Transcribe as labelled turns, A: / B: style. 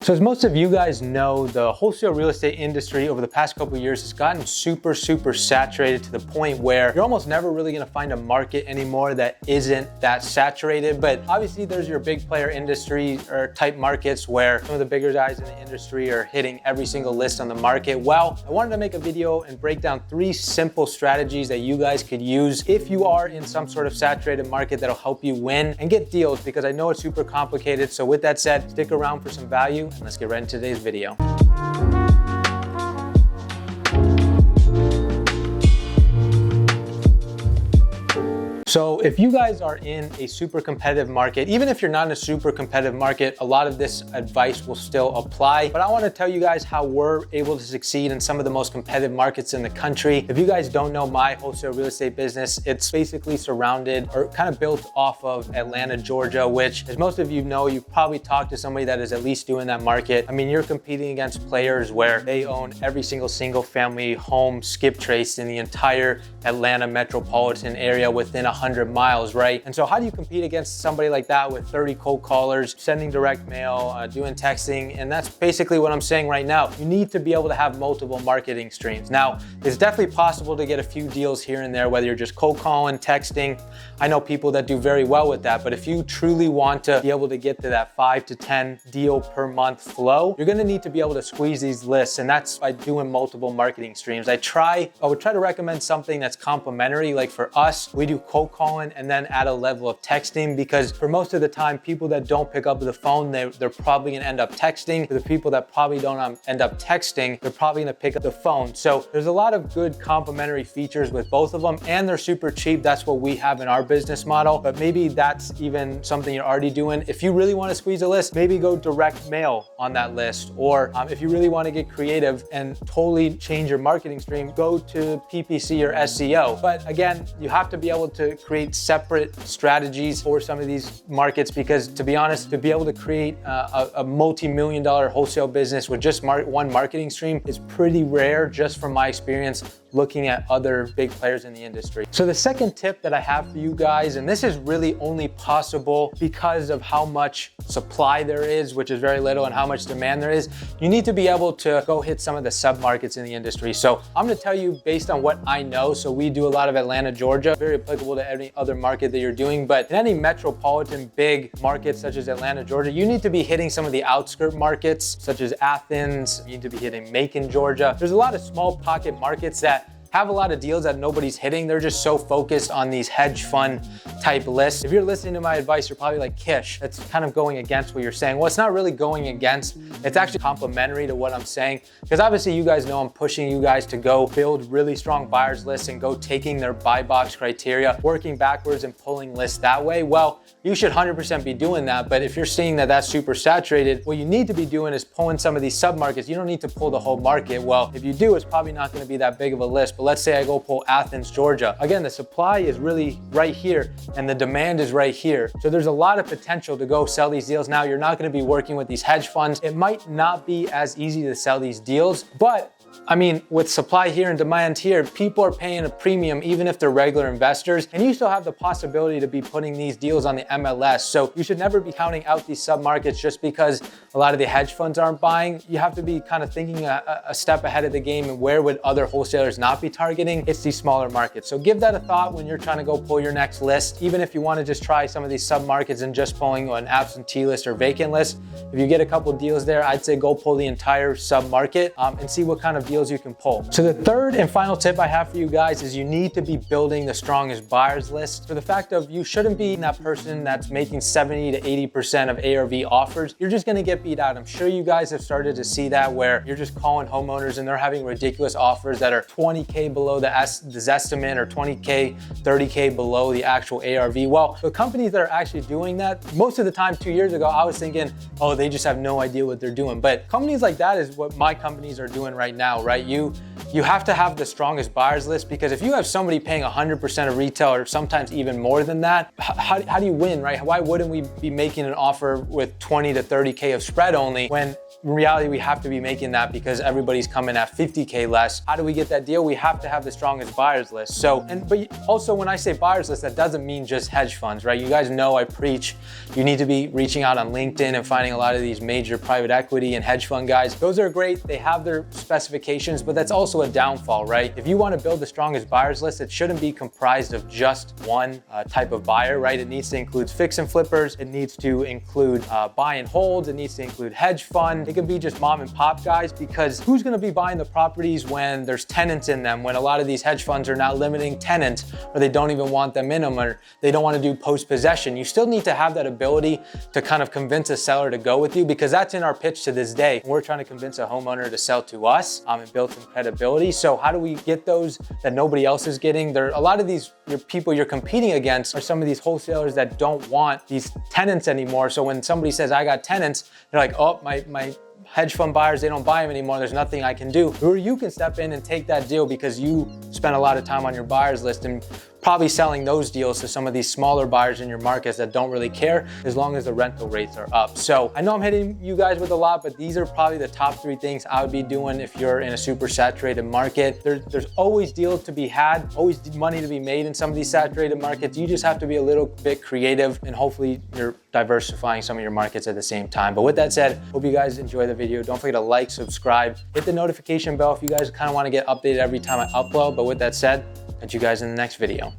A: So as most of you guys know, the wholesale real estate industry over the past couple of years has gotten super saturated to the point where you're almost never really gonna find a market anymore that isn't that saturated. But obviously there's your big player industry or type markets where some of the bigger guys in the industry are hitting every single list on the market. Well, I wanted to make a video and break down 3 simple strategies that you guys could use if you are in some sort of saturated market that'll help you win and get deals, because I know it's super complicated. So with that said, stick around for some value and let's get right into today's video. So if you guys are in a super competitive market, even if you're not in a super competitive market, a lot of this advice will still apply. But I want to tell you guys how we're able to succeed in some of the most competitive markets in the country. If you guys don't know my wholesale real estate business, it's basically surrounded or kind of built off of Atlanta, Georgia, which, as most of you know, you've probably talked to somebody that is at least doing that market. I mean, you're competing against players where they own every single family home skip trace in the entire Atlanta metropolitan area within 100 miles, right? And so how do you compete against somebody like that with 30 cold callers, sending direct mail, doing texting? And that's basically what I'm saying right now. You need to be able to have multiple marketing streams. Now, it's definitely possible to get a few deals here and there, whether you're just cold calling, texting. I know people that do very well with that, but if you truly want to be able to get to that 5 to 10 deal per month flow, you're gonna need to be able to squeeze these lists, and that's by doing multiple marketing streams. I would try to recommend something that's complementary. Like for us, we do cold calling and then add a level of texting, because for most of the time, people that don't pick up the phone, they're probably gonna end up texting. For the people that probably don't end up texting, they're probably gonna pick up the phone. So there's a lot of good complementary features with both of them, and they're super cheap. That's what we have in our business model, but maybe that's even something you're already doing. If you really wanna squeeze a list, maybe go direct mail on that list. Or if you really wanna get creative and totally change your marketing stream, go to PPC or SEO. But again, you have to be able to create separate strategies for some of these markets, because to be honest, to be able to create a multi-million dollar wholesale business with just one marketing stream is pretty rare, just from my experience looking at other big players in the industry. So the second tip that I have for you guys, and this is really only possible because of how much supply there is, which is very little, and how much demand there is, you need to be able to go hit some of the sub-markets in the industry. So I'm gonna tell you based on what I know. So we do a lot of Atlanta, Georgia, very applicable to any other market that you're doing, but in any metropolitan big markets such as Atlanta, Georgia, you need to be hitting some of the outskirt markets such as Athens. You need to be hitting Macon, Georgia. There's a lot of small pocket markets that have a lot of deals that nobody's hitting. They're just so focused on these hedge fund type lists. If you're listening to my advice, you're probably like, Kish, that's kind of going against what you're saying. Well, it's not really going against, it's actually complementary to what I'm saying, because obviously you guys know I'm pushing you guys to go build really strong buyers lists and go taking their buy box criteria, working backwards and pulling lists that way. Well, you should 100% be doing that. But if you're seeing that that's super saturated, what you need to be doing is pulling some of these sub-markets. You don't need to pull the whole market. Well, if you do, it's probably not gonna be that big of a list. But let's say I go pull Athens, Georgia. Again, the supply is really right here and the demand is right here. So there's a lot of potential to go sell these deals. Now, you're not gonna be working with these hedge funds. It might not be as easy to sell these deals, but I mean, with supply here and demand here, people are paying a premium even if they're regular investors, and you still have the possibility to be putting these deals on the MLS. So you should never be counting out these sub-markets just because a lot of the hedge funds aren't buying. You have to be kind of thinking a step ahead of the game, and where would other wholesalers not be targeting? It's these smaller markets. So give that a thought when you're trying to go pull your next list. Even if you want to just try some of these sub-markets and just pulling an absentee list or vacant list, if you get a couple deals there, I'd say go pull the entire sub-market and see what kind of deals you can pull. So the third and final tip I have for you guys is you need to be building the strongest buyers list. For the fact of, you shouldn't be that person that's making 70 to 80% of ARV offers. You're just gonna get beat out. I'm sure you guys have started to see that, where you're just calling homeowners and they're having ridiculous offers that are 20K below the estimate, or 20K, 30K below the actual ARV. Well, the companies that are actually doing that, most of the time 2 years ago, I was thinking, oh, they just have no idea what they're doing. But companies like that is what my companies are doing right now, right? You have to have the strongest buyers list, because if you have somebody paying 100% of retail, or sometimes even more than that, how do you win, right? Why wouldn't we be making an offer with 20 to 30K of spread only, when in reality, we have to be making that because everybody's coming at 50K less. How do we get that deal? We have to have the strongest buyers list. So, but also when I say buyers list, that doesn't mean just hedge funds, right? You guys know I preach, you need to be reaching out on LinkedIn and finding a lot of these major private equity and hedge fund guys. Those are great. They have their specifications, but that's also a downfall, right? If you want to build the strongest buyers list, it shouldn't be comprised of just one type of buyer, right? It needs to include fix and flippers. It needs to include buy and holds. It needs to include hedge fund. It can be just mom and pop guys, because who's going to be buying the properties when there's tenants in them, when a lot of these hedge funds are now limiting tenants, or they don't even want them in them, or they don't want to do post-possession. You still need to have that ability to kind of convince a seller to go with you, because that's in our pitch to this day. We're trying to convince a homeowner to sell to us and build some credibility. So how do we get those that nobody else is getting? There are a lot of these people you're competing against are some of these wholesalers that don't want these tenants anymore. So when somebody says, I got tenants, they're like, oh, my hedge fund buyers, they don't buy them anymore. There's nothing I can do. Or you can step in and take that deal because you spent a lot of time on your buyers list and probably selling those deals to some of these smaller buyers in your markets that don't really care as long as the rental rates are up. So I know I'm hitting you guys with a lot, but these are probably the top 3 things I would be doing if you're in a super saturated market. There's always deals to be had, always money to be made in some of these saturated markets. You just have to be a little bit creative, and hopefully you're diversifying some of your markets at the same time. But with that said, hope you guys enjoy the video. Don't forget to like, subscribe, hit the notification bell if you guys kind of want to get updated every time I upload. But with that said, catch you guys in the next video.